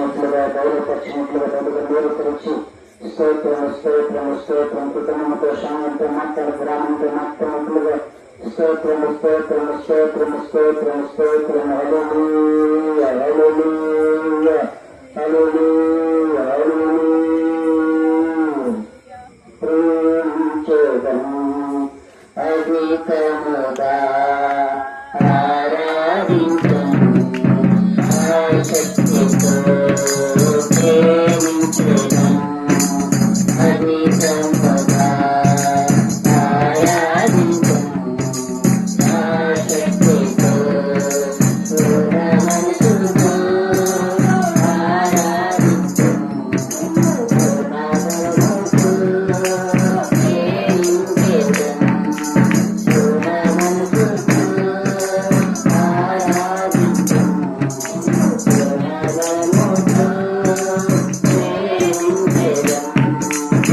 బలపరిచినట్లుగా బయలుపరిచి స్తోత్రం కుటుంబంతో శాంతితో మాట్లాడు గ్రామంతో మాట్లాడినట్లుగా స్తోత్రం హల్లెలూయా హల్లెలూయా హల్లెలూయా హల్లెలూయా ప్రేమించదం అధికముగా ఆరాధించం ఆసక్తితో ప్రేమించదం అధికముగా ఆరాధించం ఆసక్తితో పూర్ణ మనసుతో ఆరాధించం పూర్ణ మనసుతో ప్రేమించదం పూర్ణ మనసుతో ఆరాధించం పూర్ణ మనసుతో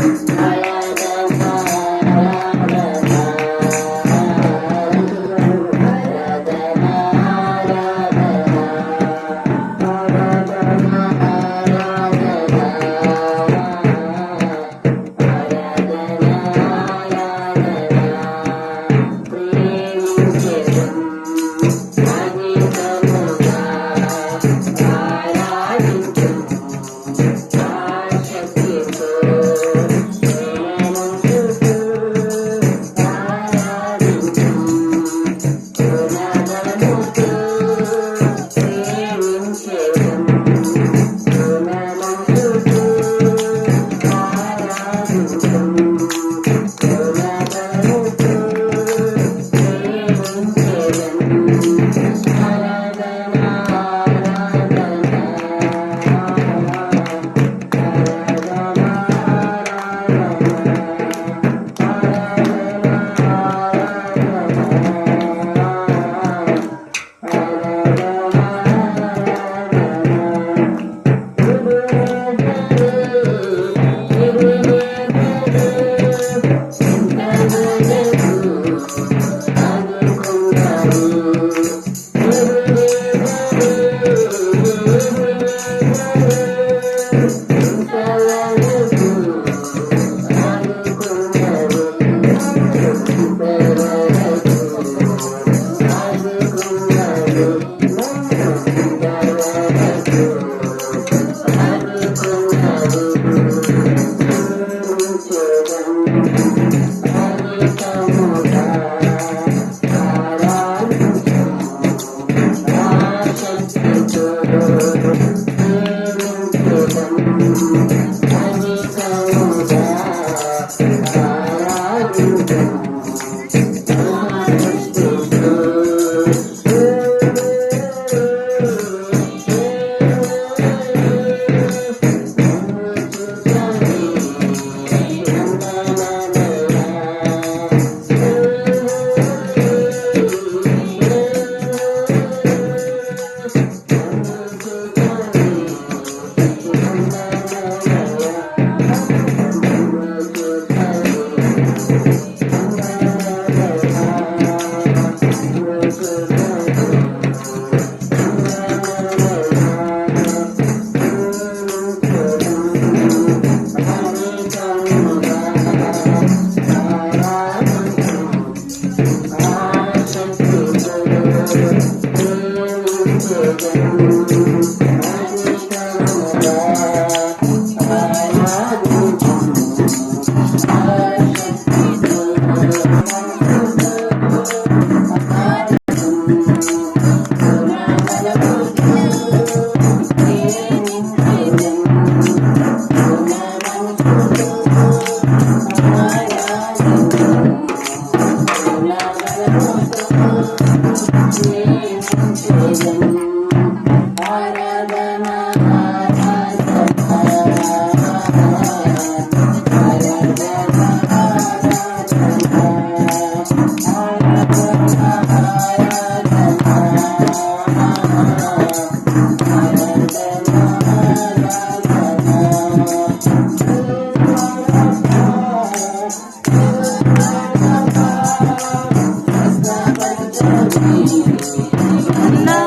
అన్నా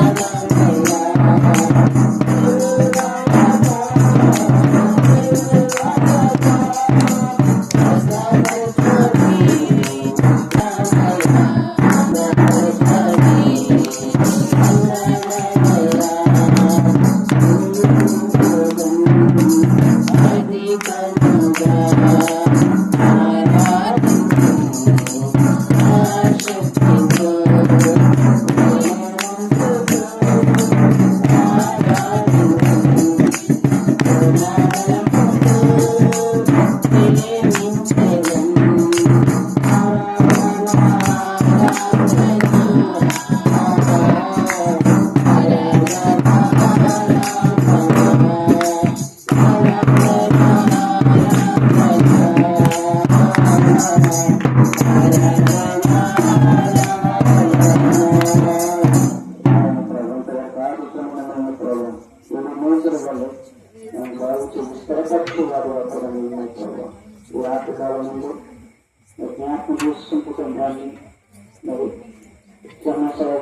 జ్ఞాపకం చేసుకుంటున్నాను. మరి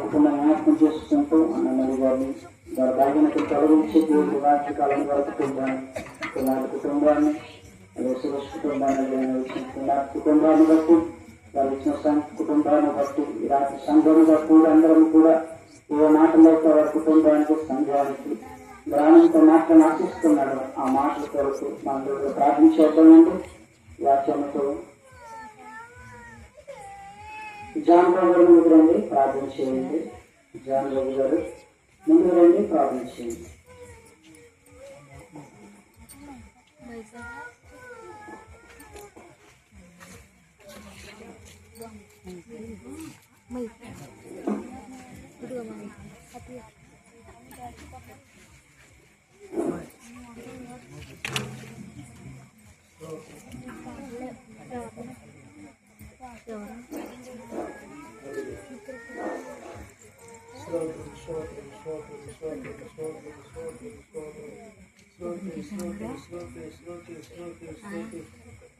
కుటుంబం జ్ఞాపకం చేసుకుంటూ అన్నమని గారిని వారి బాధ్యతను తొలగించి దేవుడి వార్షికాలను గడుపుతుంటాను. కుమార్ కుటుంబాన్ని సురేష్ కుటుంబాన్ని బట్టి వారు ఇచ్చిన కుటుంబాన్ని బట్టి ఇలాంటి సంఘంగా కూడా అందరం కూడా ఏ మాటలైతే వారి కుటుంబానికి సంఘానికి గ్రామంతో మాటలను ఆశిస్తున్నాడు. ఆ మాటల కొరకు మన ప్రార్థించేద్దామంటే వాక్యంతో జాన్ బాబు గారు ముందుకు రండి, ప్రార్థన చేయండి. జాన్ బాబు గారు ముందుకు రండి, ప్రార్థన చేయండి.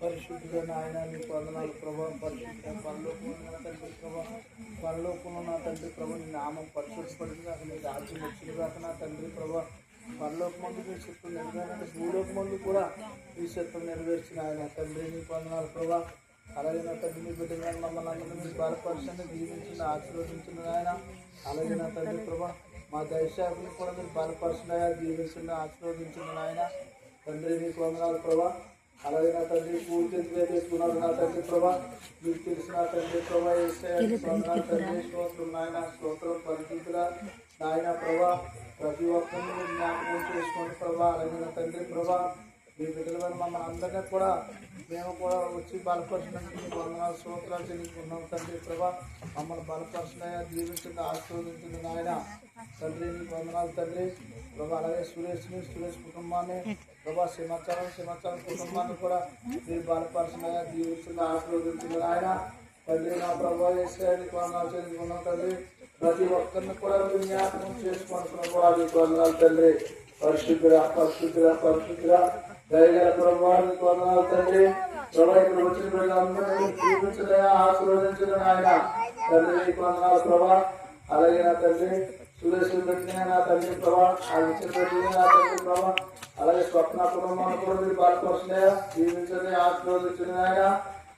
పరిశుద్ధుడైన ఆయన నీకు వందనాలు ప్రభా. పరిశుద్ధ పరలోకంలో నా తండ్రి ప్రభా, నీ నామం పరిశుద్ధపడింది కాక, నీ రాజ్యం వచ్చింది కాక నా తండ్రి ప్రభా. పరలోక మందు మీ చిత్తం నెరవేరంటే భూలోక మందు కూడా ఈ చిత్తం నెరవేర్చిన ఆయన తండ్రి నీకు వందనాలు ప్రభా. అలాగే నా తండ్రి మీ బిడ్డగా మమ్మల్ని అందరినీ మీరు బలపరచండి, దీవించిన ఆశీర్వదించిన ఆయన. అలాగే నా తండ్రి ప్రభా, మా దైశాఖని కూడా మీరు బలపరచున్నాయా, దీవించిన ఆశీర్వదించిన ఆయన తండ్రి నీకు వందనాలు ప్రభా. అలాగే నా తండ్రి పూర్తి చేసుకున్నారు నా తండ్రి ప్రభా. మీకు తెలిసిన తండ్రి ప్రభా తండ్రి స్తోత్రం నాయన, స్తోత్రం పరిశుద్ధులా నాయన ప్రభా. ప్రతి ఒక్కరిని మీరు జ్ఞాపకం చేసుకోండి ప్రభా. అలాగే నా తండ్రి ప్రభా, మీ బిడ్డల వల్ల మమ్మల్ని అందరినీ కూడా మేము కూడా వచ్చి బలపరిచినందుకు మీకు వందనాలు స్తోత్రాలు చెల్లించుకున్నాం తండ్రి ప్రభా. మమ్మల్ని బలపరిచినాయా, దీవించండి, ఆశీర్వదించండి నాయన తండ్రి నీకు వందనాలు తండ్రి ప్రభా. అలాగే సురేష్ కుటుంబాన్ని ప్రభా, సింహాచలం కుటుంబాన్ని కూడా మీరు బలపరిచినాయా, దీవించండి, ఆశీర్వదించండి నాయన తండ్రి. నా ప్రభా నీకు వందనాలు చెల్లించుకున్నాం తండ్రి. ప్రతి ఒక్కరిని కూడా మీరు జ్ఞాపకం చేసుకోండి ప్రభా, నీకు వందనాలు తండ్రి. పరిశుద్ధురా దయగల ప్రభా నీకు వందనాలు తండ్రి ప్రభా. ఇక్కడ వచ్చిన పిల్లలందరినీ దీవించడయా, ఆశీర్వదించడం ఆయన తండ్రి నీకు వందనాలు ప్రభా. అలాగే నా తండ్రి సురేష్ పెట్టిన నా తండ్రి ప్రభా, ఆ ఇచ్చిన పెట్టిన నా తండ్రి ప్రభా. అలాగే స్వప్న కుటుంబాన్ని కూడా మీరు బలపరుస్తున్నాయా, దీవించండి, ఆశీర్వదించండి ఆయన.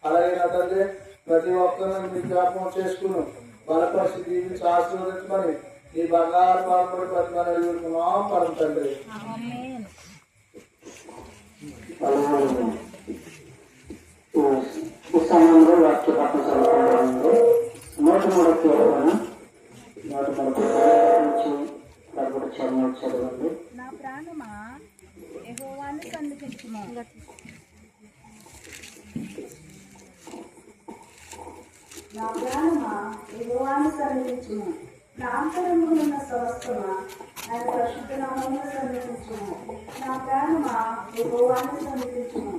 అలాగే నా తండ్రి ప్రతి ఒక్కరిని మీరు జ్ఞాపకం చేసుకుని బలపరిచి దీవించి ఆశీర్వదించమని ఈ బంగారు పాల్పడి ప్రతిమా పరం తండ్రి. ఈ సమయంలో వాక్య పట్టణ చదువుకుంటామండి. 103 చదవండి. నా ప్రాణమా యెహోవాను సన్నిధించుము. నా ప్రాణమా యెహోవాను సన్నిధించుము. నా అంతరంగమున ఉన్న సమస్తమా ఆయన పరిశుద్ధ నామమును సన్నిధించుము. నా ప్రాణమా యెహోవాను సన్నిధించుము.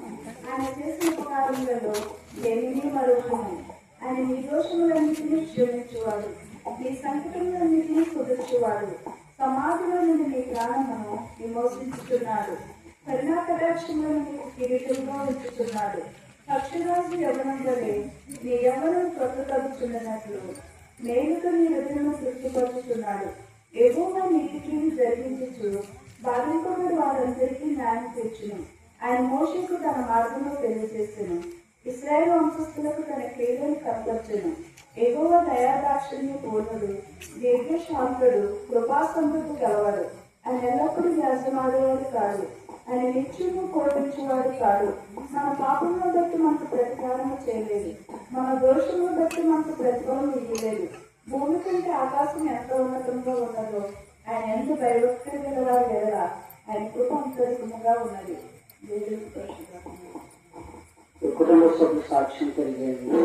ఆయన చేసిన ఉపకారములలో దేనిని మరువకుము. ఆయన నీ దోషములన్నిటినీ క్షమించువాడు, నీ సంకటములన్నిటినీ కుదుర్చువాడు. సమాధిలో నుండి నీ ప్రాణమును విమోచించుతున్నాడు. కరుణాకటాక్షములను నీకు కిరీటంగా ఉంచుతున్నాడు. పక్షిరాజు యవ్వనం వలె నీ యవ్వనం కొత్త తగ్గుతున్నట్లు మేలుతో నీ హృదయము తృప్తిపరుచుతున్నాడు. యెహోవా నీతికి జరిగించు బాధింపబడి వారందరికీ న్యాయం తీర్చును. ఆయన మోషేకు తన మార్గంలో తెలియజేసెను. ఇశ్రాయేలు వంశస్థులకు తన క్రియలను కనపరచెను. యెహోవా దయాదాక్షిణ్య పూర్ణుడు, దీర్ఘశాంతుడు, కృపాసంపత్తు గలవాడు. ఆయన ఎల్లప్పుడూ వ్యాసమాడేవాడు కాదు, ఆయన నిత్యము కోపించేవాడు కాదు. మన పాపమును బట్టి మనకు ప్రతికారం చేయలేదు, మన దోషమును బట్టి మనకు ప్రతిఫలం ఇవ్వలేదు. భూమి కంటే ఆకాశం ఎంత ఉన్నతంగా ఉన్నదో ఆయన ఎంత భయభక్తి గలవారు ఎడల ఆయన కృప అంతరికముగా ఉన్నది. కుటుంబ సభ్యులు సాక్ష్యం తెలియజేయండి.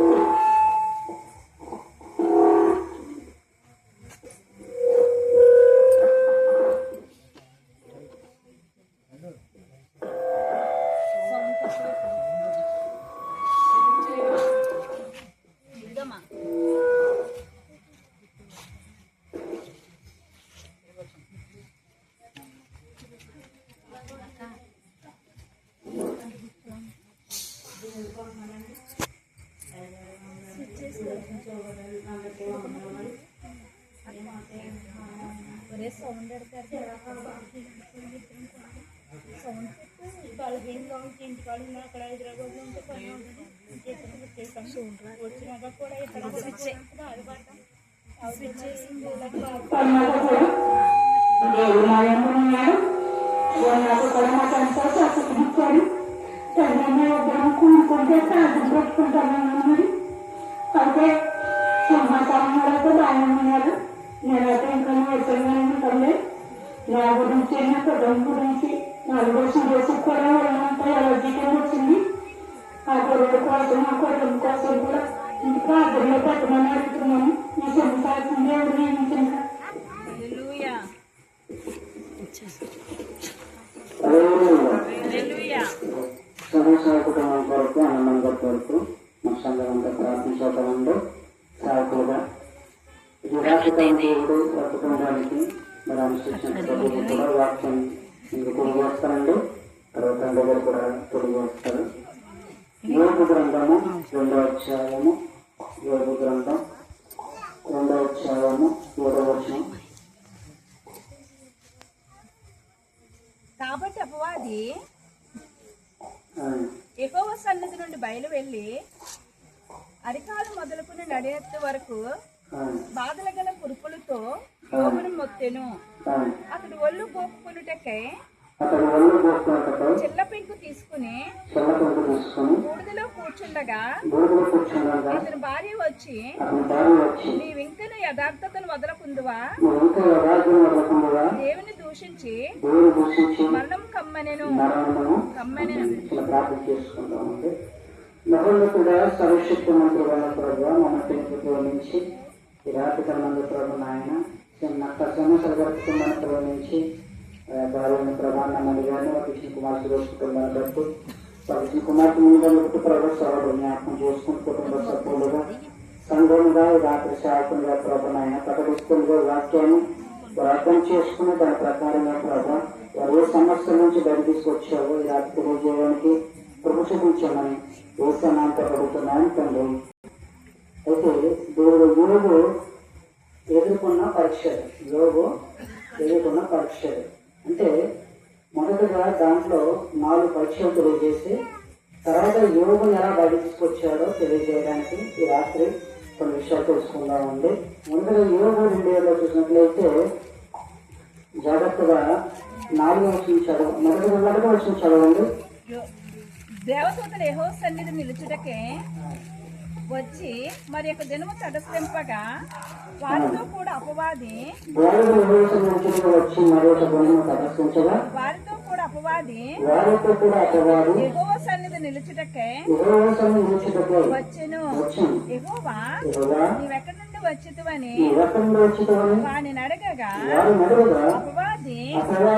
దేవుడు మా ఉన్నాడు. నాకు కూడా మాకు ఎంతో చక్కదిచ్చాడు. తండ్రి ఇద్దరం కూడుకుంటే సాధన పెట్టుకుంటామన్నది. అయితే సమాచారాలతో బాగా ఉన్నారు. నేనైతే ఇంకా ఎక్కడికి తల్లి నా గురించి నా కుటుంబం గురించి నలుగురు సీరియస్ కూడా వాళ్ళంతా ఎలర్జీగా వచ్చింది. ఆ గొడవ కోసం ఆ కుటుంబం కోసం కూడా ఇంకా అద్దరిలో పెట్టమని అడుగుతున్నాను. ఈ సంవత్సరం దేవుడు నియమించిన సమస్య కుటుంబం కొరకు ఆనందంగా కొరకు మా సంఘంతా ప్రార్థించడంలో సాయకులుగా ఇది రాకపోయిన దేవుడు కుటుంబానికి మరి అనుసరించిన కూడా వాక్యం ఇందుకు తిరిగి వస్తారండి. తర్వాత దగ్గర కూడా తిరిగి వస్తారు. యోగు గ్రంథము 2వ అధ్యాయము 7వ వచనం. కాబట్టి అపవాది యెహోవా సన్నిధి నుండి బయలు వెళ్ళి అరికాలు మొదలుకుని నడియెత్తు వరకు బాధల గల కురుపులతో యోగును మొత్తెను. అతడు ఒళ్ళు గోపుకొనుటకై చిల్ల పెంకు తీసుకుని బూడిదలో కూర్చుండగా అతని భార్య వచ్చి నీవింకను యథార్థతను వదలకుందువా, దేవుని దూషించి మరణం కమ్మనెను. మహోన్నతుడా సర్వశక్తి మంత్రుల ప్రభు మమ్మల్ని నుంచి ఈ రాత్రి కర్మందు ప్రభు నాయన చిన్న సమస్యలు జరుపుతుందని ప్రేమించి భార్యను ప్రభాన్న మళ్ళీ గారిని కృష్ణ కుమార్ సురేష్ కుటుంబాన్ని బట్టి కృష్ణ కుమార్తె ముందు ప్రభు సభలు జ్ఞాపకం చేసుకుని కుటుంబ సభ్యులుగా సంఘముగా ఈ రాత్రి సాయకునిగా ప్రభు నాయన ప్రకటిస్తుందిగా వాక్యాన్ని అర్థం చేసుకుని దాని ప్రకారంగా ప్రభు వారు ఏ సమస్యల నుంచి బయట తీసుకొచ్చావో ఈ రాత్రి తెలియజేయడానికి ప్రభు చూపించామని వేసానంతా పడుతున్నాను తండ్రి. అయితే దేవుడు యోగు ఎదుర్కొన్న పరీక్షలు అంటే మొదటగా దాంట్లో 4 పరీక్షలు తెలియజేసి తర్వాత యోగుని ఎలా బయట తీసుకొచ్చాడో తెలియజేయడానికి ఈ రాత్రి కొన్ని విషయాలు తెలుసుకుందామండి. మొదటగా యోగు 2 చూసినట్లయితే జాగ్రత్తగా 4వ వచనం చదవండి. దేవదూతలు యెహోవా సన్నిధి నిలుచుటకే వచ్చి మరి యొక్క దినము తటస్థింపగా వారితో కూడా అపవాది యెహోవా సన్నిధి నిలుచుటకే వచ్చెను. యెహోవా నీవెక్కడి నుండి వచ్చితివని వాని అడగగా అపవాది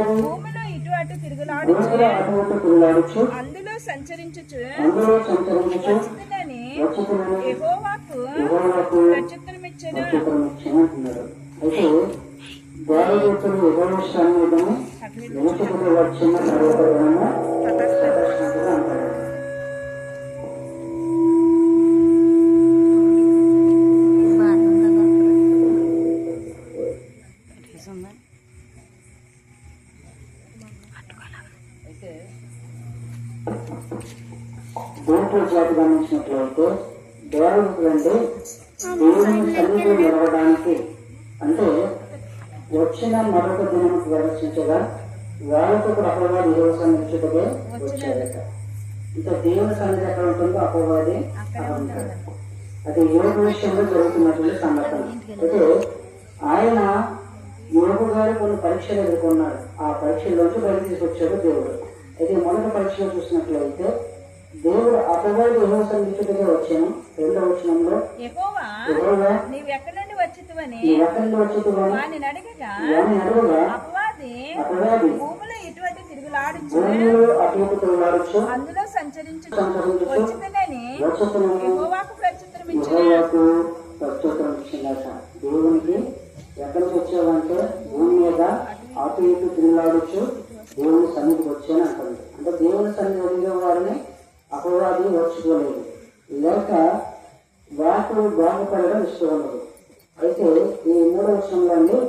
భూమిలో ఇటు అటు తిరుగులాడుచు అందులో సంచరించుచు వచ్చిందని యెహోవాకు ప్రత్యుత్తరమిచ్చెను. అయితే దేవదూతలు యెహోవా సన్నిధిని నిలుచుటకు వచ్చిన పర్వతములను అంటారు. దీంట్లో జాతి గమనించినట్లయితే దేవదూతలు అంటే దేవుని సన్నిధిలో నిలవడానికి అంటే వచ్చిన మరొక దినం ప్రదర్శించగా వాళ్ళతో కూడా అపవాది యెహోవా నిలుచుటకే వచ్చారట. ఇంకా దేవుని సన్నిధి ఎక్కడ ఉంటుందో అపవాది అక్కడ ఉంటాడు. అది యోగ విషయంలో జరుగుతున్నటువంటి సంఘటన. అయితే ఆయన యోగు గారు కొన్ని పరీక్షలు ఎదుర్కొన్నాడు. ఆ పరీక్షల్లోంచి బయట తీసుకొచ్చాడు దేవుడు. అయితే మొదటి పరీక్షలో చూసినట్లయితే దేవుడు అపవాది యెహోవా సన్నిధికి వచ్చాను. 2వ వచనంలో యెహోవా నీవెక్కడి నుండి వచ్చితివని వాని అడగగా అపవాది భూమిలో ఇటువంటి తిరుగులాడుచు అందులో సంచరించు వచ్చిందని యెహోవాకు ప్రత్యుత్తరమిచ్చెను. దేవునికి ఎక్కడికి వచ్చావంటే భూమి మీద అటు ఇటు తిరుగులాడచ్చు దేవుని సన్నిధికి వచ్చాను అంటుంది. అంటే దేవుని సన్నిధి అడిగే వారిని అపవాది వచ్చుకోలేదు. లేక వాటి బాగుపడడం ఇష్టం ఉండదు. అయితే ఈ 3వ వచనంలో అందుకు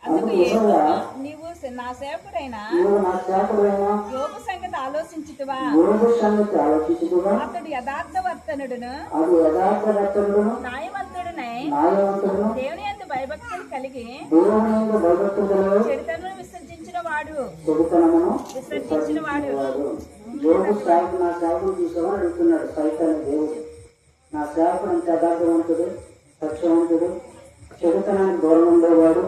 అందుకు యెహోవా నీవు నా సేవకుడైన నీవు నా సేవకుడైన యోబు సంగతి ఆలోచించుతువా, యోబు సంగతి ఆలోచించుదుగా, అతడు యథార్థవర్తనుడును అది యథార్థవంతుడును న్యాయవంతుడునై న్యాయవంతుడును దేవుని యందు భయభక్తులు కలిగి దేవుని యందు భయభక్తులలో చెడుతనమును విసర్జించిన వాడు చెడుతనమును విసర్జించిన వాడు. యోబు సేవకు నా సేవకుడు చూసామని అడుగుతున్నాడు సైతాన్ని దేవుడు. నా సేవకుడు అంత యథార్థవంతుడు, సత్యవంతుడు, చెడుతనానికి దూరం ఉండేవాడు,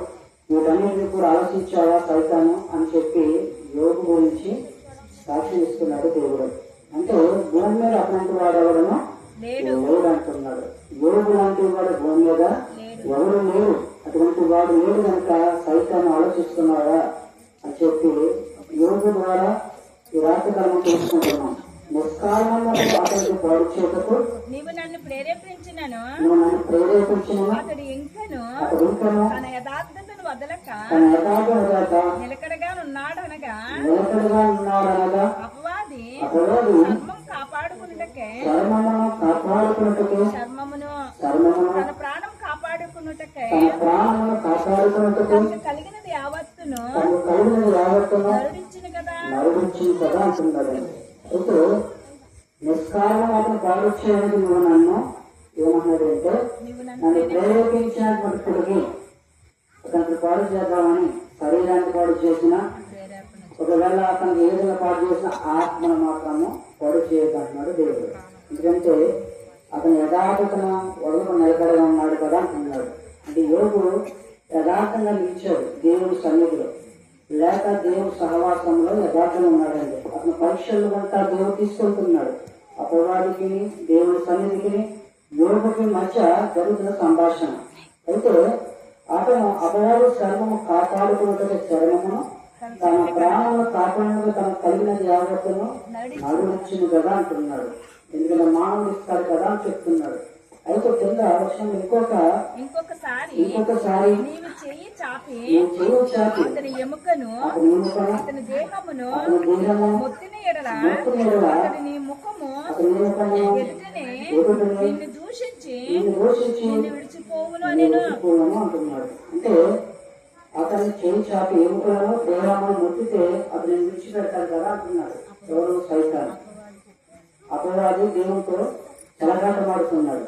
వీటన్నిటిని కూడా ఆలోచించావా సైతాను అని చెప్పి యోబు గురించి సాక్షి ఇస్తున్నాడు దేవుడు. అంటే భూమి మీద అటువంటి వాడు ఎవడనో లేడు అంటున్నాడు. యోబు లాంటి వాడు భూమి మీద ఎవరు లేరు, అటువంటి వాడు లేడు కనుక సైతాన్ని ఆలోచిస్తున్నారా అని చెప్పి యోబు ద్వారా ఈ రాత్రికాలం తెలుసుకుంటున్నాం. నిష్కారణంగా అతనికి పాడు చేతకు నీవు నన్ను ప్రేరేపించినను నువ్వు నన్ను ప్రేరేపించిన అతడు ఇంకను అతడు ఇంకను తన యథార్థతను వదలక తన యథార్థ నిలకడగా ఉన్నాడనగా నిలకడగా ఉన్నాడనగా అపవాది అపవాది చర్మం కాపాడుకున్నటకే చర్మమును కాపాడుకున్నట్టుకు చర్మమును చర్మమును తన ప్రాణం కాపాడుకున్నటకే తన ప్రాణమును కాపాడుకున్నట్టుకు తనకు కలిగినది యావత్తును తనకు కలిగిన యావత్తును నరుడించిన కదా. నరుడించింది కదా అంటున్నాడండి. అయితే నిష్కారణం అతను పాడు చేయడానికి నువ్వు నన్ను ఏమన్నాడంటే నీవు నన్ను ప్రేరేపించినటువంటి కొడుకు అతనికి పాడు చేద్దామని శరీరాన్ని పాడు చేసిన ఒకవేళ అతనికి ఏ విధంగా పాడు చేసిన ఆత్మను మాత్రము పాడు చేయదంటున్నాడు దేవుడు. ఎందుకంటే అతను యథార్థతను వదలకు నిలకడగా ఉన్నాడు కదా అంటున్నాడు. అంటే యోగు యథార్థంగా నిలిచాడు దేవుడి సన్నిధిలో, లేక దేవుడి సహవాసంలో యథార్థంగా ఉన్నాడండి. అతను పరీక్షలు అంతా దేవుడు తీసుకెళ్తున్నాడు. అపవాదికి దేవుడి సన్నిధికి యోగుకి మధ్య జరుగుతున్న సంభాషణ. అయితే అతను అపవాది చర్మము కాపాడుకున్నట్టు చర్మమును తన ప్రాణమును కాపాడుకు తనకు కలిగినది యావత్తును నడుచింది కదా అంటున్నాడు. ఎందుకంటే మానవుడు ఇస్తాడు కదా అని చెప్తున్నాడు. అయితే కింద వర్షం ఇంకొకసారి నీవు చెయ్యి చాపి చెయ్యి చాపి అతని ఎముకను అతని దేహమును మొత్తిన ఎడల అతడి నీ ముఖము ఎదుటనే నిన్ను దూషించి నిన్ను విడిచిపోవును నేను అంటున్నాడు. అంటే అతన్ని చేయి చాపి ఎముకలను దేహమును ముట్టితే అతని విడిచిపెడతాడు కదా అంటున్నాడు. ఎవరు? సైతాను. అపవాది దేవునితో చెలగాటమాడుతున్నాడు,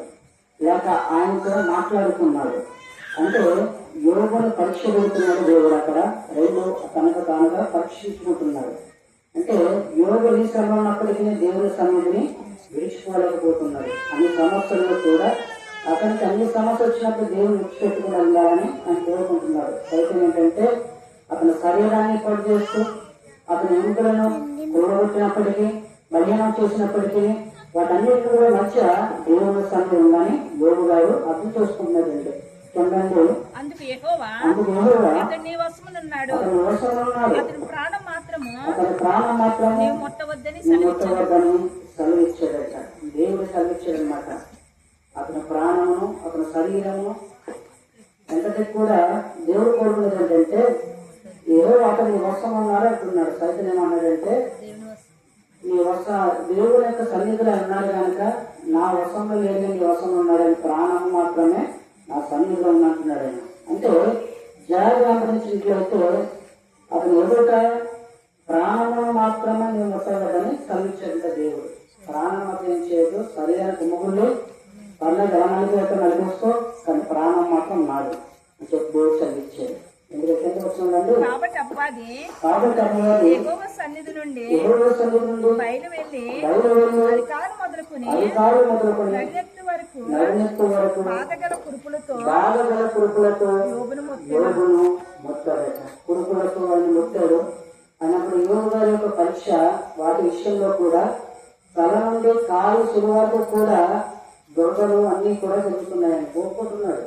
లేక ఆయనతో మాట్లాడుతున్నాడు. అంటే యోగుని పరీక్ష పెడుతున్నాడు దేవుడు. అక్కడ రెండు తనకు తానుగా పరీక్షించుకుంటున్నాడు. అంటే యోగు ఈ శ్రమ ఉన్నప్పటికీ దేవుని సన్నిధిని విడిచిపోలేకపోతున్నాడు. అన్ని సమస్యల్లో కూడా అతనికి అన్ని సమస్యలు వచ్చినప్పుడు దేవుని విడిచిపెట్టుకుని వెళ్ళాలని ఆయన కోరుకుంటున్నాడు. అయితే ఏంటంటే అతని శరీరాన్ని పాడు చేస్తూ అతని ఎముకలను కూడగొట్టినప్పటికీ బలహీనం చేసినప్పటికీ వాటన్నిటి కూడా మధ్య దేవుని సన్నిధి ఉందని యోగు గారు అర్థం చేసుకుంటున్నాడండి. చూడండి, అందుకు యెహోవా అతడు నీ వశమునున్నాడు, అతని ప్రాణం మాత్రము నీవు ముట్టవద్దని సెలవిచ్చాడట. దేవుడు సెలవిచ్చాడనమాట. అతని ప్రాణమును అతని శరీరము ఎంతటి కూడా దేవుడు కోరుకున్నది ఏంటంటే ఏదో అతని వశం ఉన్నాడు అంటున్నాడు. సైతం ఏమన్నాడంటే నీ వశ దేవుడు యొక్క సన్నిధిలో అన్నాడు కనుక నా వశంలో లేదు, నీ వశంలో ఉన్నాడని ప్రాణం మాత్రమే నా సన్నిధిలో ఉన్నట్టున్నాడు ఆయన. అంటే జాగ్రత్త గమనించినట్లయితే అతను ఎదుట ప్రాణమును మాత్రమే నేను ముట్టగలని సెలవిచ్చాడంట దేవుడు. ప్రాణం మాత్రం ఏం చేయదు, శరీరానికి ముగ్గులు పర్లేదు ఎలా నలిపేస్తూ కానీ ప్రాణం మాత్రం నాడు అని చెప్పి దేవుడు సెలవిచ్చాడు. ఎందుకంటే వచ్చిందండి కాబట్టి అపవాది యెహోవా సన్నిధి నుండి బయలు వెళ్ళి అధికారం మొదలుకుని నడినెత్తు వరకు బాధగల కురుపులతో యోబును మొత్తాడట. కురుపులతో ఆయన మొత్తాడు అన్నప్పుడు యోగు గారి యొక్క పరీక్ష వాటి విషయంలో కూడా తల నుండి కాలు శురువాతో కూడా దొరకలు అన్ని కూడా జరుగుతున్నాయని కోరుకుంటున్నాడు.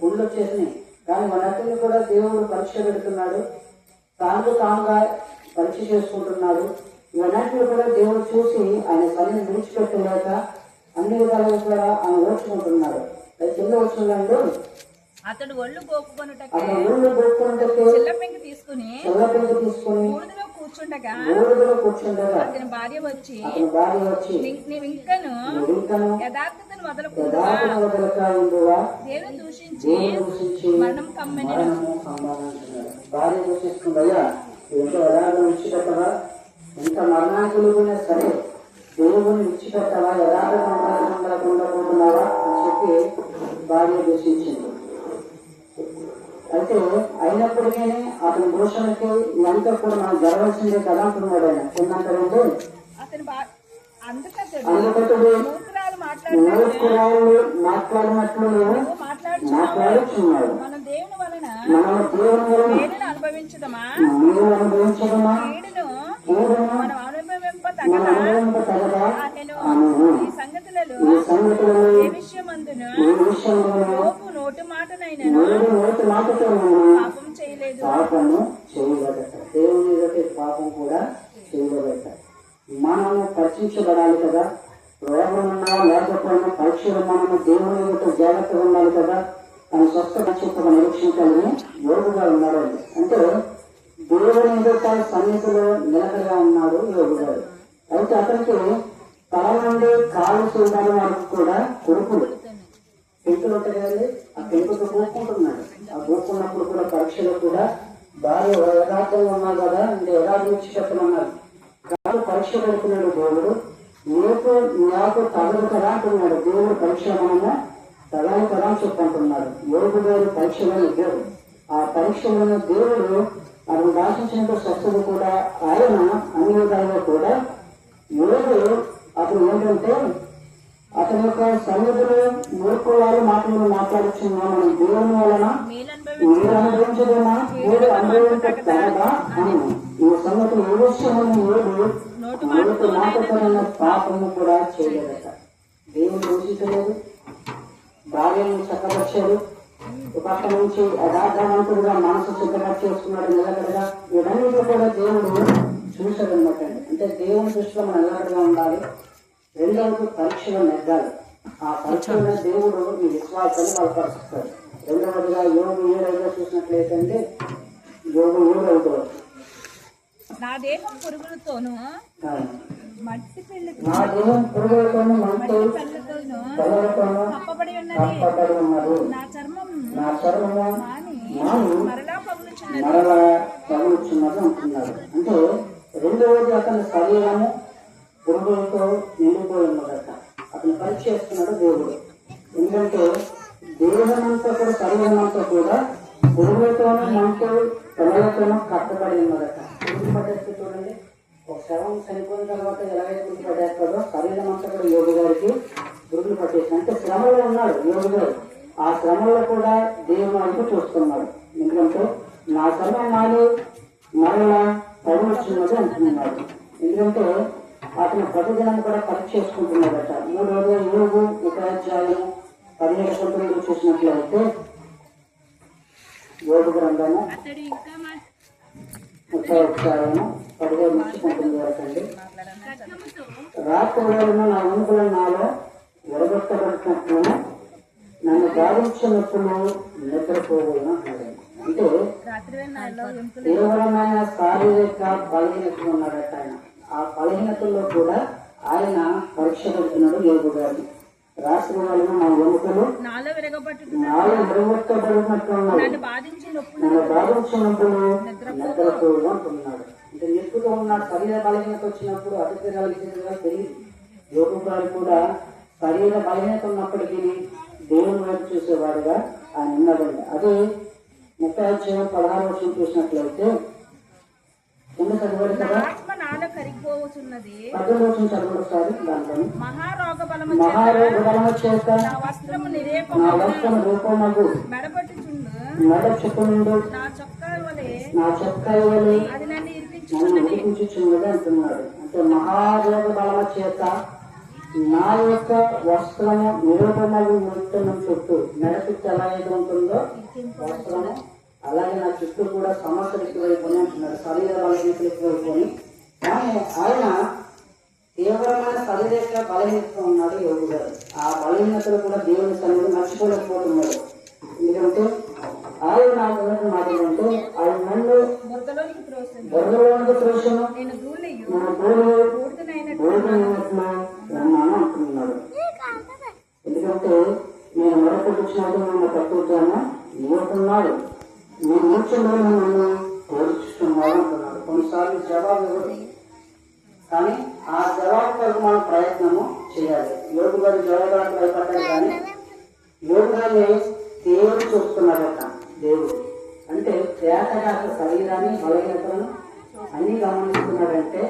గుళ్ళు వచ్చేసినాయి కానీ వాటిని కూడా దేవుడు పరీక్ష పెడుతున్నాడు. తానుగా పరీక్ష చేసుకుంటున్నాడు. ఇవన్నింటినీ కూడా దేవుడు చూసి ఆయన సన్నిధిని విడిచిపెట్టలేక అన్ని విధాలుగా కూడా ఆయన ఓర్చుకుంటున్నాడు. కింద వచ్చిందంటే అతడు ఒళ్ళు గోక్కుకొనుటకు అతను ఒళ్ళు గోక్కుకొనుటకు చిల్ల పెంకి తీసుకుని బూడిదలో కూర్చుండగా కూర్చుండగా అతని భార్య వచ్చి నీవు ఇంకను యథార్థతను వదలకుండా దేవుని దూషించి మరణం కమ్మని భార్య దూషిస్తుందయ్యా ఎంతో యథార్థం విడిచిపెట్టవా, ఎంత మరణాకులుగునే సరే దేవుని విడిచిపెట్టవా, యథార్థం ఉండకపోతున్నావా అని చెప్పి భార్య దూషించింది. అయితే అయినప్పటికీ అతని దోషానికి ఇదంతా కూడా మనం జరగాల్సిందే కదా అంటున్నాడు ఆయన. ఏంటంటే అందుకతడు మాట్లాడినట్లు మాట్లాడుచున్నాడు. మనం దేవుని వలన దేవుని అనుభవించదమా అనుభవించదమా మనం అనుభవింపతగదా ఈ సంగతులలో ఏ విషయమందును యోబు నోటి మాటనైనను పాపం చేయలేదు. పాపము చేయబడట, దేవుని పాపం కూడా చేయబడట. మనము పరీక్షించబడాలి కదా, రోగం ఉన్నా లేకపోయినా పరీక్షలు మనము దేవుని యొక్క జాగ్రత్తగా ఉండాలి కదా అని స్వస్థత చెప్పక నిరీక్షించాలని యోగుగా ఉన్నాడు. అంటే దేవుని ఎదుట సన్నిధిలో నిలకడగా ఉన్నాడు యోగు గారు. అయితే అతనికి తల నుండి కాలు చూడాలి వరకు కూడా కొడుకులు పెంకులు ఉంటాయి కదండి, ఆ పెంకుతో కూర్చుంటున్నాడు. ఆ కూర్చున్నప్పుడు కూడా పరీక్షలో కూడా భార్య యథార్థంగా ఉన్నాడు కదా, అంటే యథార్థం ఇచ్చి చెప్పమన్నారు. కాదు పరీక్ష పెడుతున్నాడు దేవుడు. నాకు తగదు కదా అంటున్నాడు దేవుడు. పరీక్ష మనము తగాలి కదా అని చెప్పుకుంటున్నాడు. యోగు గారు పరీక్షలో ఇద్దరు. ఆ పరీక్షలను దేవుడు అతను ఆశించినట్టు స్వస్థత కూడా ఆయన అన్ని విధాలుగా కూడా యోగు అతను ఏంటంటే అతని యొక్క సన్నిధిలో మూర్ఖులు మాటలు మాట్లాడుచున్నా మనం దేవుని వలన మీరు అనుభవించదేమా, మీరు అనుభవించగలరా అని ఈ సంగతి ఏ విషయమని ఏడు నోటి మాటపడిన పాపము కూడా చేయలేదట. దేవుని దూషించలేదు, భార్యను చక్కపరిచాడు, పక్క నుంచి యథార్థవంతుడుగా మనసు సిద్ధంగా చేసుకున్నాడు నిలకడగా. ఇవన్నీ కూడా దేవుడు చూశాడనమాట. అంటే దేవుని దృష్టిలో మనం నిలకడగా ఉండాలి. రెండవది పరీక్షలో నెగ్గాలి. ఆ పరీక్షలో దేవుడు ఈ విశ్వాసాన్ని బలపరుస్తాడు. రెండవదిగా యోగు 7:5 చూసినట్లయితే యోగు 7:5 నా దేహం పురుగులతోనూ మట్టి నా దేహం పురుగులతోనూ మంచి పెళ్ళతోనూ పిల్లలతోనూ కప్పబడి కప్పబడి ఉన్నది. నా చర్మము మాని మరలా పగులుచున్నది అంటున్నాడు. అంటే రెండవది అతని శరీరము పురుగులతో నిండిపోయి ఉన్నదట. అతను పరీక్ష చేస్తున్నాడు దేవుడు. ఎందుకంటే దేహమంతా కూడా శరీరం అంతా కూడా పురుగులతోనూ మంటూ పిల్లలతోనూ కట్టబడి ఉన్నదట. పురుగు పట్టేస్తే చూడండి, ఒక శవం చనిపోయిన తర్వాత ఎలాగైతే పురుగు పట్టేస్తాడో శరీరం అంతా కూడా యోగి గారికి పురుగులు పట్టేస్తాడు. అంటే శ్రమలో ఉన్నాడు యోగి గారు. ఆ శ్రమలో కూడా దేవుని వైపు చూస్తున్నాడు. ఎందుకంటే నా శ్రమ మాని మరలా పడి వచ్చినది అంటున్నాడు. ఎందుకంటే అతను ప్రతిదినం కూడా పరీక్ష చేసుకుంటున్నాడట. 3వ యోగు 1:17 చూసినట్లయితే యోగు గ్రంథము 30:15 నుంచి 19 వరకు అండి. రాత్రి వేళను నా ఎముకలను నాలో విడగొట్టబడినట్లు నన్ను బాధించినప్పుడు నిద్రపోవును అన్నాడు. అంటే తీవ్రమైన శారీరక బలహీనతలు ఉన్నాడట ఆయన. ఆ బలహీనతల్లో కూడా ఆయన పరీక్ష పెడుతున్నాడు యోగు గారు. రాత్రి వలన నా ఎముకలు నాలో విడగొట్టబడినట్లు నన్ను బాధించినప్పుడు నిద్రపోవు అంటున్నాడు. అంటే నిప్పుతో ఉన్నాడు. శరీర బలహీనత వచ్చినప్పుడు అతిథిరాలు తెలియదు. యోగు గారు కూడా శరీర బలహీనత ఉన్నప్పటికీ దేవుని వైపు చూసేవాడుగా ఆయన ఉన్నాడండి. అదే 30:16 చూసినట్లయితే కింద చదవాలి కదా, పదవి చదవసారి దాంట్లో మహారోగ బలము చేత నా వస్త్రము రూపమగు మెడ చుట్టూ నా చొక్కా వలె నన్ను ఉడిపించుచున్నది అంటున్నాడు. అంటే మహారోగ బలము చేత నా యొక్క వస్త్రము నిరూపమగు ముట్టను చుట్టూ, మెడ చుట్టూ ఎలా అయితే ఉంటుందో వస్త్రము అలాగే నా చుట్టూ కూడా సమస్యలు ఎక్కువైపోయి అంటున్నాడు. శరీర బలహీనతలు ఎక్కువైపోయి. కానీ ఆయన తీవ్రమైన శరీర బలహీనత ఉన్నాడు యోగు గారు. ఆ బలహీనతలు కూడా దేవుని సన్నిధిని మర్చిపోలేకపోతున్నాడు. ఎందుకంటే ఆయన నాకు ఉన్నట్టు మాట ఏంటంటే ఆయన నన్ను బురదలోనికి త్రోసెను. బురదలోనికి త్రోసెను, నేను ధూళియు నా ధూళి బూడిదనైనట్లు ఉన్నాను అంటున్నాడు. ఎందుకంటే నేను మొదలుపెట్టించినట్టు నన్ను తప్పుతాను నీకున్నాడు, నీ మూర్చంలో నన్ను తోడుచున్నాడు అంటున్నాడు. కొన్నిసార్లు జవాబు ఇవ్వదు, కానీ ఆ జవాబు కొరకు మనం ప్రయత్నము చేయాలి. యోగు గారి జవాబులకు భయపడ్డాడు, కానీ యోగు గారిని దేవుడు చూస్తున్నాడట. దేవుడు అంటే తేటగా శరీరాన్ని బలహీనతలను అన్ని గమనిస్తున్నాడంటే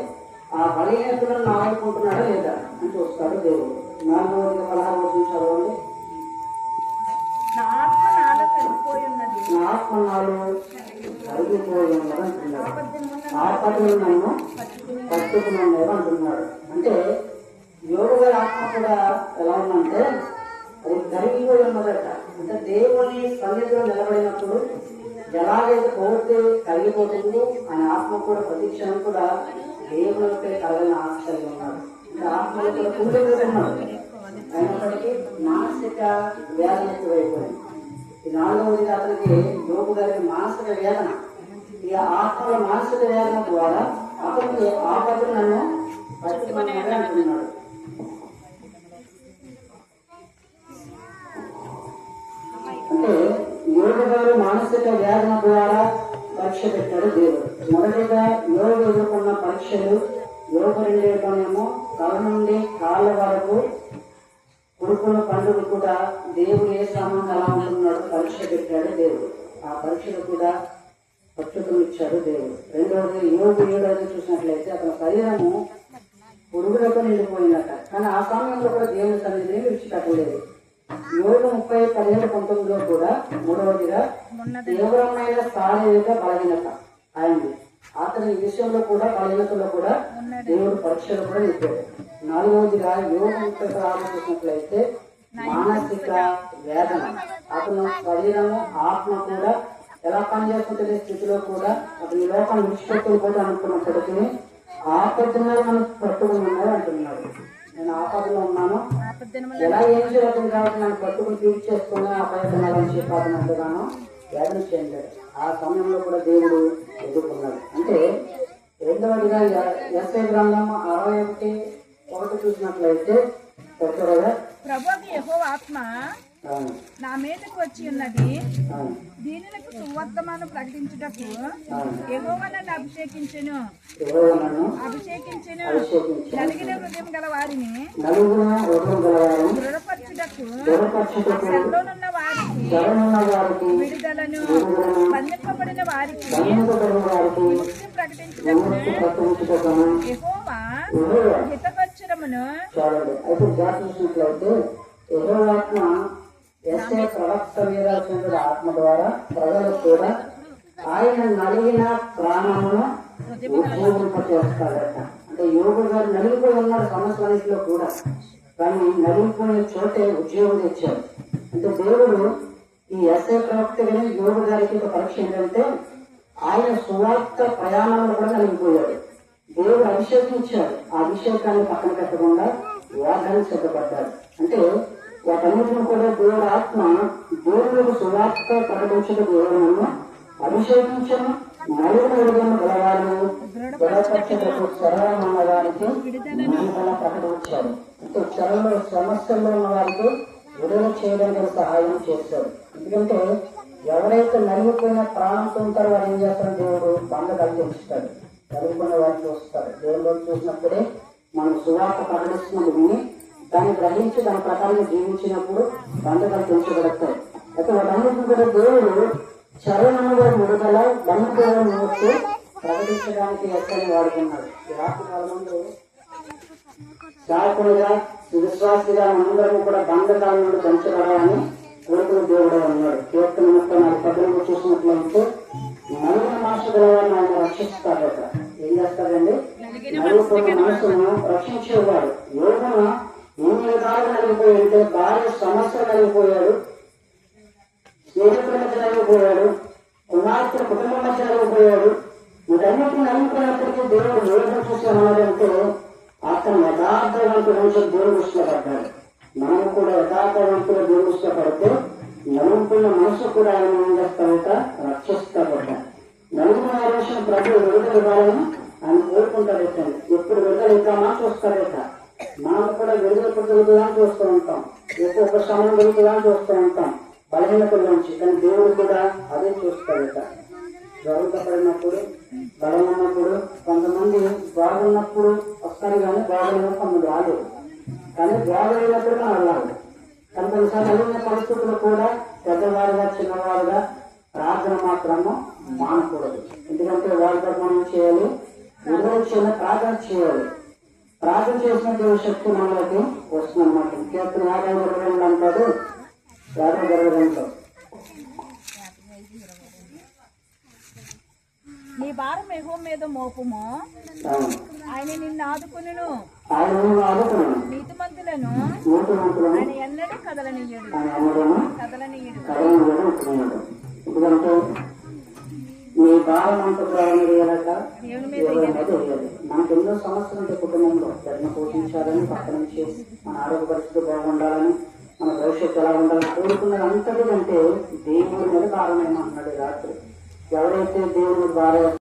ఆ బలహీనతలను నాడుకుంటున్నాడా లేదా అని చూస్తాడు దేవుడు. 4:16 చదవండి. నా ఆత్మ నాలో కలిగిపోయి ఉన్నది. నా ఆత్మ నాలో కరిగిపోయి ఉన్నది అంటున్నాడు. ఆపదలు నన్ను పట్టుకున్నాడు అంటున్నాడు. అంటే యోగు గారి ఆత్మ కూడా ఎలా ఉందంటే అది కరిగిపోయి ఉన్నదట. అంటే దేవుని సన్నిధిలో నిలబడినప్పుడు ఎలాగైతే కోరితే కరిగిపోతుందో ఆయన ఆత్మ కూడా ప్రతి క్షణం కూడా దేవునిపై కలగని ఆశ కలిగి ఉన్నాడు. అంటే ఆత్మలో కూడా కుంగిపోతున్నాడు. అయినప్పటికీ మానసిక వేదన ఎక్కువైపోయింది. ఈ 4వది అతనికి యోగు గారికి మానసిక వేదన. ఈ ఆత్మల మానసిక వేదన ద్వారా అతనికి ఆపదలు నన్ను పట్టుకున్నాడు అంటున్నాడు. అంటే యోగు గారు మానసిక వేదన ద్వారా పరీక్ష పెట్టాడు దేవుడు. మొదటిగా యోగు ఎదుర్కొన్న పరీక్షలు యోగు రెండేమో తల నుండి కాళ్ళ వరకు కొడుకుల పండుగ కూడా దేవుడు ఏ క్రమంగా ఎలా ఉంటున్నాడు పరీక్ష పెట్టాడు దేవుడు. ఆ పరీక్షలు కూడా పట్టుకుని ఇచ్చాడు దేవుడు. రెండవది యోగు 7 చూసినట్లయితే అతని శరీరము పురుగులతో నిండిపోయిందట. కానీ ఆ సమయంలో కూడా దేవుని సన్నిధిని విడిచిపెట్టలేదు. యోగు 30:17-19 కూడా మూడవదిగా తీవ్రమైన శారీరక బలహీనత ఆయనది. అతని విషయంలో కూడా బలహీనతలో కూడా దేవుడు పరీక్షలు కూడా నింపాడు. 4వదిగా యోగు 36 చూసినట్లయితే మానసిక వేదన. అతను శరీరము ఆత్మ కూడా ఎలా పనిచేస్తుంటే స్థితిలో కూడా అతని లోపల విడిచిపెట్టుకోవడం అనుకున్నప్పటికీ ఆపదలో మనం పట్టుకుని ఉన్నారు అంటున్నాడు. నేను ఆపదలో ఉన్నాను, ఎలా ఏం చేయడం కాబట్టి నన్ను పట్టుకుని ట్వీట్ చేసుకుని ఆపదనాలని చెప్పి అతను అంటున్నాను వేదన చెందాడు. ఆ సమయంలో కూడా దేవుడు ఎదుర్కొన్నాడు. అంటే రెండవదిగా యెషయా గ్రంథం 61:1 చూసినట్లయితే ప్రభువు యెహోవా ఆత్మ నా మీదకు వచ్చి ఉన్నది, దీనులకు సువర్తమానం ప్రకటించుటకు యెహోవా నన్ను అభిషేకించెను. నలిగిన హృదయం గల వారిని దృఢపరచుటకు, చెరలోనున్న వారికి విడుదలను, బంధింపబడిన వారికి ముక్తి ప్రకటించుటకు యెహోవా హితవచనమును ప్రవక్త వీరాల్సిన ఆత్మ ద్వారా ప్రజలు కూడా ఆయన నలిగిన ప్రాణమును ఉద్యోగింపచేస్తాడట. అంటే యోగు గారు నలిగిపోయి ఉన్నాడు సమస్యలన్నింటిలో కూడా, కానీ నలిగిపోయిన చోటే ఉద్యోగం తెచ్చాడు. అంటే దేవుడు ఈ యెషయా ప్రవక్త గారి యోగు గారికి ఒక పరీక్ష ఏంటంటే ఆయన సువార్త ప్రయాణంలో కూడా నలిగిపోయాడు. దేవుడు అభిషేకించాడు. ఆ అభిషేకాన్ని పక్కన పెట్టకుండా వాదాన్ని సిద్ధపడ్డాడు. అంటే వాటన్నిటిని కూడా దేవుడు ఆత్మ దేవుడు సువార్త ప్రకటించడం దేవుడు అభిషేకించను, నలుగురు హృదయం గలవారిని దృఢపరచటకు సరళమైన వారికి విడుదల ప్రకటించాడు. అంటే చరంలో సమస్యల్లో ఉన్న వారికి విడుదల చేయడానికి సహాయం చేశాడు. ఎందుకంటే ఎవరైతే నలిగిపోయిన ప్రాణంతో ఉంటారో వారు ఏం చేస్తారో దేవుడు బంధ కల్పిస్తాడు. నలిగిపోయిన వారిని చూస్తాడు. దేవుడు చూసినప్పుడే మనం సువార్త ప్రకటిస్తున్నది విని దాన్ని గ్రహించి దాని ప్రకారం జీవించినప్పుడు బంధకాలు పెంచబడతాయి. అయితే వాటన్నిటిని కూడా దేవుడు చరణంగా విడుదల బంధువుల నిమిత్తి ప్రకటించడానికి ఎక్కడిని వాడుకున్నాడు. ఈ రాత్రి కాలంలో దాకులుగా విశ్వాసిగా మనందరం కూడా బంధకాల నుండి పెంచబడాలని కోరుకుని దేవుడే ఉన్నాడు. కీర్తన 34:14 చూసినట్లయితే నలుగురు మనసు గలవారిని ఆయన రక్షిస్తాడట. ఏం చేస్తాడండి? నలుగురు మనసును రక్షించేవాడు. యోగున ఎన్ని విధాలుగా నలిగిపోయి అంటే భార్య సమస్యలు నలిగిపోయాడు, స్నేహితుల మధ్య నలిగిపోయాడు, కుమార్తె కుటుంబం మధ్య నలిగిపోయాడు. వీటన్నిటిని నలిగిపోయినప్పటికీ దేవుడు యోగం చూసేవాడంటే అతను యథార్థవంతుల నుంచి దేవుడు దృష్టిలో పడ్డాడు. మనం కూడా యథార్థవంతుల దేవుడు దృష్టిలో పడితే నలుగుతున్న మనసు కూడా ఆయన ఏం చేస్తారట, రక్షిస్తారట. నలుగురు ఆలోచన ప్రభు విడుదల ఇవ్వాలని ఆయన కోరుకుంటారట. ఎప్పుడు విడుదల ఇద్దామా చూస్తారట. మనం కూడా విడుదల దొరుకుతుందా చూస్తూ ఉంటాం, ఎక్కువ సమయం దొరుకుతుందా చూస్తూ ఉంటాం బలహీనతల నుంచి. కానీ దేవుడు కూడా అదే చూస్తాడట. జరుగుతపడినప్పుడు, బలం ఉన్నప్పుడు, కొంతమంది బాగున్నప్పుడు వస్తారు కానీ బాగున్నప్పుడు కొంతమంది రాలేదు. కానీ బాగున్నప్పుడు మనం వెళ్ళాలి. కానీ కొన్నిసార్లు అడిగిన పరిస్థితులు కూడా పెద్దవారుగా చిన్నవారుగా ప్రార్థన మాత్రము మానకూడదు. ఎందుకంటే వారితో మనం చేయాలి, విడుదల చేయాలి, ప్రార్థన చేయాలి. ప్రార్థన చేసిన శక్తి మనలోకి వస్తుంది అనమాట. కీర్తన 50:22 అంటాడు. 50:22 నీ భారం యెహోవా మీద మోపుము, ఆయన నిన్ను ఆదుకును. నీతిమంతులను ఆయన ఎన్నడూ కదలనీయుడు. ఎందుకంటే నీ భారం అంతా ప్రారంభయ్యాక దేవుని మీద మనకు ఎన్నో సమస్యలు ఉంటాయి కుటుంబంలో. బిడ్డను పోషించాలని, పక్క నుంచి మన ఆరోగ్య పరిస్థితి బాగుండాలని, మన భవిష్యత్తు ఎలా ఉండాలని కోరుకున్నది అంతటికంటే దేవుడి మీద భారం ఏమంటున్నాడు రాత్రి. ఎవరైతే దేవుడి భారం